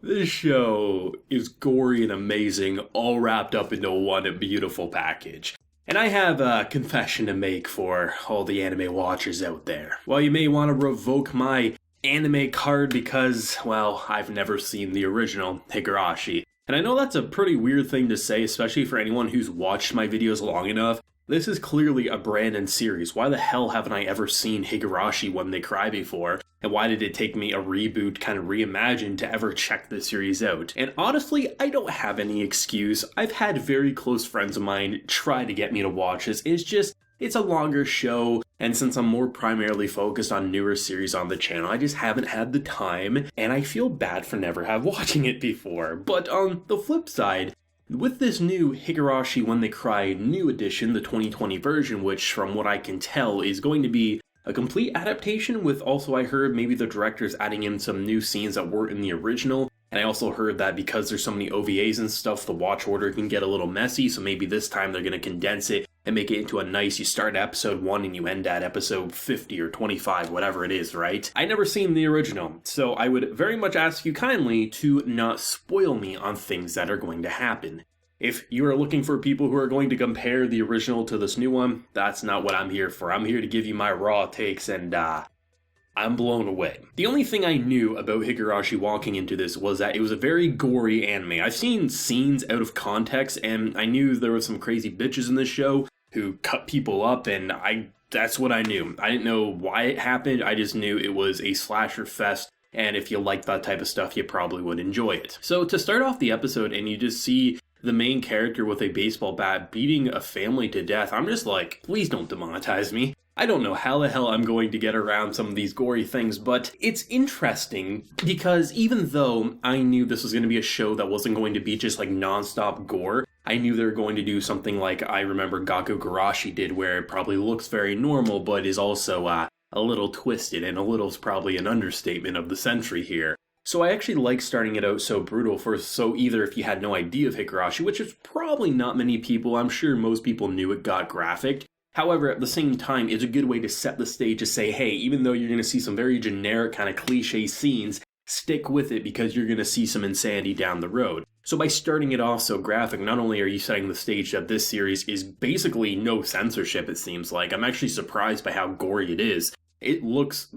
This show is gory and amazing, all wrapped up into one beautiful package. And I have a confession to make for all the anime watchers out there. While you may want to revoke my anime card because, well, I've never seen the original Higurashi. And I know that's a pretty weird thing to say, especially for anyone who's watched my videos long enough. This is clearly a brand and series. Why the hell haven't I ever seen Higurashi When They Cry before? And why did it take me a reboot, kind of reimagined, to ever check this series out? And honestly, I don't have any excuse. I've had very close friends of mine try to get me to watch this. It's a longer show, and since I'm more primarily focused on newer series on the channel, I just haven't had the time, and I feel bad for never have watching it before. But on the flip side, with this new Higurashi When They Cry new edition, the 2020 version, which from what I can tell is going to be a complete adaptation with also I heard maybe the director's adding in some new scenes that weren't in the original. And I also heard that because there's so many OVAs and stuff, the watch order can get a little messy, so maybe this time they're going to condense it and make it into a nice, you start at episode 1 and you end at episode 50 or 25, whatever it is, right? I never seen the original, so I would very much ask you kindly to not spoil me on things that are going to happen. If you are looking for people who are going to compare the original to this new one, that's not what I'm here for. I'm here to give you my raw takes, and I'm blown away. The only thing I knew about Higurashi walking into this was that it was a very gory anime. I've seen scenes out of context, and I knew there were some crazy bitches in this show who cut people up, and that's what I knew. I didn't know why it happened, I just knew it was a slasher fest, and if you like that type of stuff, you probably would enjoy it. So to start off the episode, and you just see the main character with a baseball bat beating a family to death, I'm just like, please don't demonetize me. I don't know how the hell I'm going to get around some of these gory things, but it's interesting because even though I knew this was going to be a show that wasn't going to be just like non-stop gore, I knew they were going to do something like I remember Higurashi did, where it probably looks very normal but is also a little twisted, and a little is probably an understatement of the century here. So I actually like starting it out so brutal so either if you had no idea of Higurashi, which is probably not many people, I'm sure most people knew it got graphic. However, at the same time, it's a good way to set the stage to say, hey, even though you're going to see some very generic kind of cliche scenes, stick with it because you're going to see some insanity down the road. So by starting it off so graphic, not only are you setting the stage that this series is basically no censorship, it seems like. I'm actually surprised by how gory it is. It looks,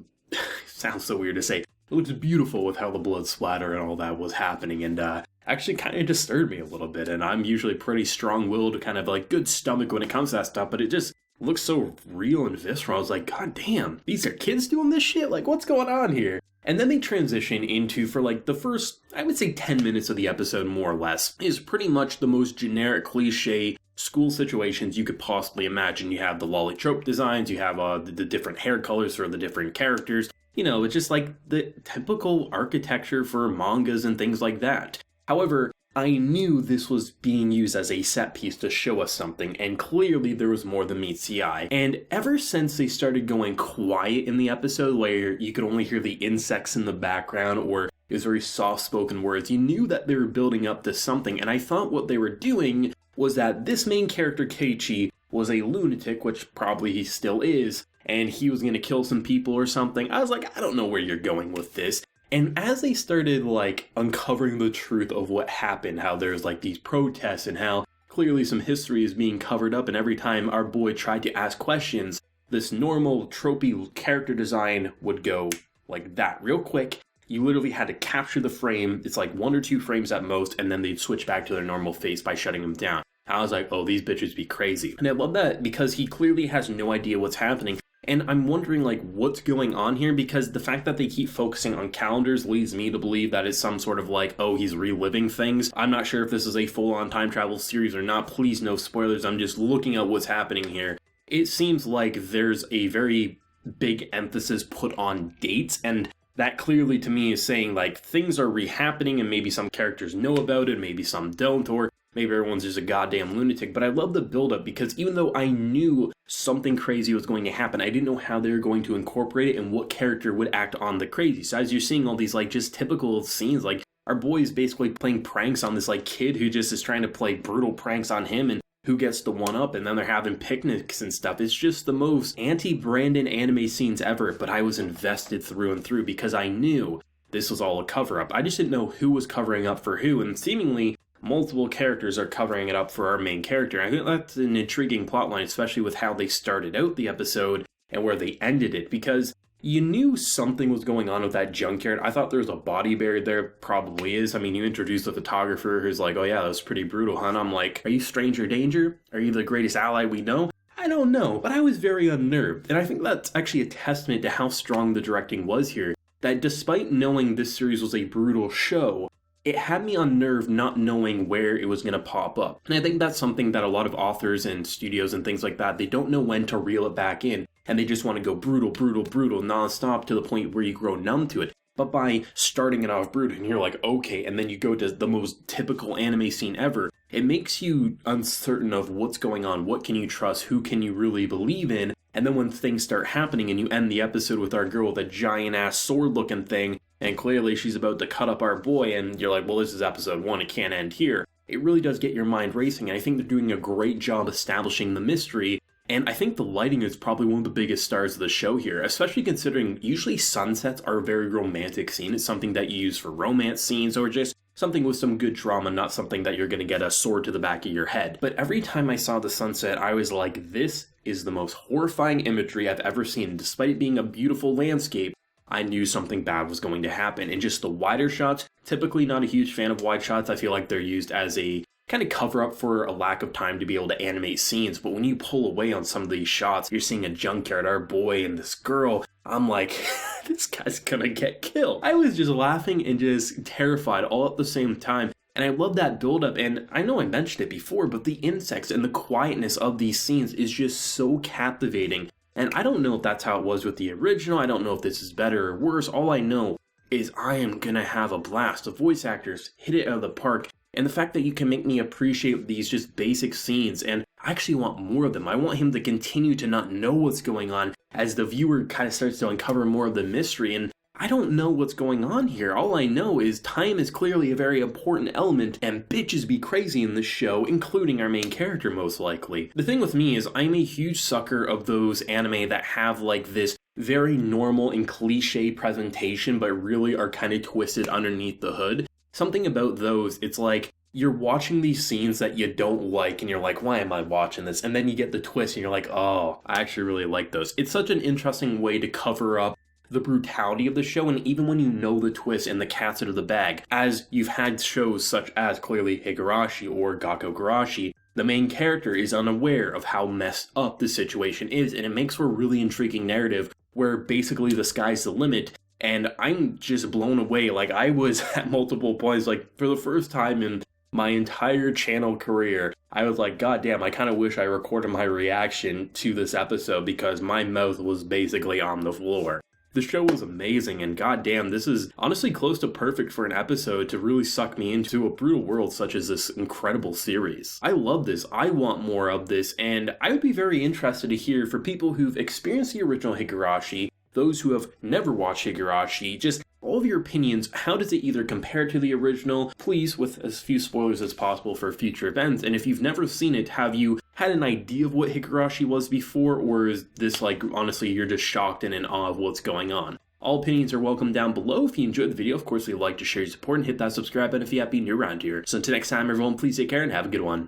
sounds so weird to say, it looks beautiful with how the blood splatter and all that was happening, and actually kind of disturbed me a little bit. And I'm usually pretty strong-willed, kind of like good stomach when it comes to that stuff, but it just looks so real and visceral. I was like, god damn, these are kids doing this shit? Like, what's going on here? And then they transition into, for like the first, I would say 10 minutes of the episode, more or less, is pretty much the most generic cliche school situations you could possibly imagine. You have the lolly trope designs, you have the different hair colors for the different characters. You know, it's just like the typical architecture for mangas and things like that. However, I knew this was being used as a set piece to show us something, and clearly there was more than meets the eye. And ever since they started going quiet in the episode, where you could only hear the insects in the background, or it was very soft-spoken words, you knew that they were building up to something, and I thought what they were doing was that this main character, Keiichi, was a lunatic, which probably he still is, and he was going to kill some people or something. I was like, I don't know where you're going with this. And as they started, like, uncovering the truth of what happened, how there's, like, these protests, and how clearly some history is being covered up, and every time our boy tried to ask questions, this normal, tropey character design would go like that real quick. You literally had to capture the frame. It's like 1 or 2 frames at most, and then they'd switch back to their normal face by shutting them down. I was like, oh, these bitches be crazy. And I love that because he clearly has no idea what's happening. And I'm wondering, like, what's going on here, because the fact that they keep focusing on calendars leads me to believe that it's some sort of like, oh, he's reliving things. I'm not sure if this is a full-on time travel series or not. Please, no spoilers. I'm just looking at what's happening here. It seems like there's a very big emphasis put on dates, and that clearly to me is saying, like, things are re-happening, and maybe some characters know about it, maybe some don't, or maybe everyone's just a goddamn lunatic. But I love the build-up, because even though I knew something crazy was going to happen, I didn't know how they were going to incorporate it and what character would act on the crazy. So as you're seeing all these, like, just typical scenes, like, our boy is basically playing pranks on this, like, kid who just is trying to play brutal pranks on him, and who gets the one-up, and then they're having picnics and stuff. It's just the most anti-Brandon anime scenes ever, but I was invested through and through because I knew this was all a cover-up. I just didn't know who was covering up for who, and seemingly multiple characters are covering it up for our main character. I think that's an intriguing plotline, especially with how they started out the episode and where they ended it, because you knew something was going on with that junkyard. I thought there was a body buried there. Probably is. I mean, you introduced a photographer who's like, oh yeah, that was pretty brutal, huh? And I'm like, are you stranger danger? Are you the greatest ally we know? I don't know, but I was very unnerved. And I think that's actually a testament to how strong the directing was here. That despite knowing this series was a brutal show, it had me unnerved not knowing where it was going to pop up. And I think that's something that a lot of authors and studios and things like that, they don't know when to reel it back in. And they just want to go brutal, brutal, brutal, nonstop to the point where you grow numb to it. But by starting it off brutal and you're like, okay, and then you go to the most typical anime scene ever, it makes you uncertain of what's going on, what can you trust, who can you really believe in, and then when things start happening and you end the episode with our girl with a giant-ass sword-looking thing, and clearly she's about to cut up our boy, and you're like, well, this is episode 1, it can't end here. It really does get your mind racing, and I think they're doing a great job establishing the mystery. And I think the lighting is probably one of the biggest stars of the show here, especially considering usually sunsets are a very romantic scene. It's something that you use for romance scenes or just something with some good drama, not something that you're going to get a sword to the back of your head. But every time I saw the sunset, I was like, this is the most horrifying imagery I've ever seen. Despite it being a beautiful landscape, I knew something bad was going to happen. And just the wider shots, typically not a huge fan of wide shots. I feel like they're used as a kind of cover up for a lack of time to be able to animate scenes, but when you pull away on some of these shots, you're seeing a junkyard, our boy, and this girl. I'm like, this guy's gonna get killed. I was just laughing and just terrified all at the same time. And I love that buildup, and I know I mentioned it before, but the insects and the quietness of these scenes is just so captivating. And I don't know if that's how it was with the original. I don't know if this is better or worse. All I know is I am gonna have a blast. The voice actors hit it out of the park. And the fact that you can make me appreciate these just basic scenes, and I actually want more of them. I want him to continue to not know what's going on as the viewer kind of starts to uncover more of the mystery, and I don't know what's going on here. All I know is time is clearly a very important element, and bitches be crazy in this show, including our main character most likely. The thing with me is I'm a huge sucker of those anime that have like this very normal and cliche presentation, but really are kind of twisted underneath the hood. Something about those, it's like you're watching these scenes that you don't like and you're like, why am I watching this? And then you get the twist and you're like, oh, I actually really like those. It's such an interesting way to cover up the brutality of the show, and even when you know the twist and the cat's out of the bag, as you've had shows such as clearly Higurashi or Gakogurashi, the main character is unaware of how messed up the situation is, and it makes for a really intriguing narrative where basically the sky's the limit. And I'm just blown away. Like, I was at multiple points, like, for the first time in my entire channel career, I was like, God damn, I kind of wish I recorded my reaction to this episode because my mouth was basically on the floor. The show was amazing, and goddamn, this is honestly close to perfect for an episode to really suck me into a brutal world such as this incredible series. I love this, I want more of this, and I would be very interested to hear for people who've experienced the original Higurashi, those who have never watched Higurashi, just all of your opinions. How does it either compare to the original? Please, with as few spoilers as possible for future events. And if you've never seen it, have you had an idea of what Higurashi was before? Or is this like, honestly, you're just shocked and in awe of what's going on? All opinions are welcome down below. If you enjoyed the video, of course, we'd like to share your support and hit that subscribe button if you have been new around here. So until next time, everyone, please take care and have a good one.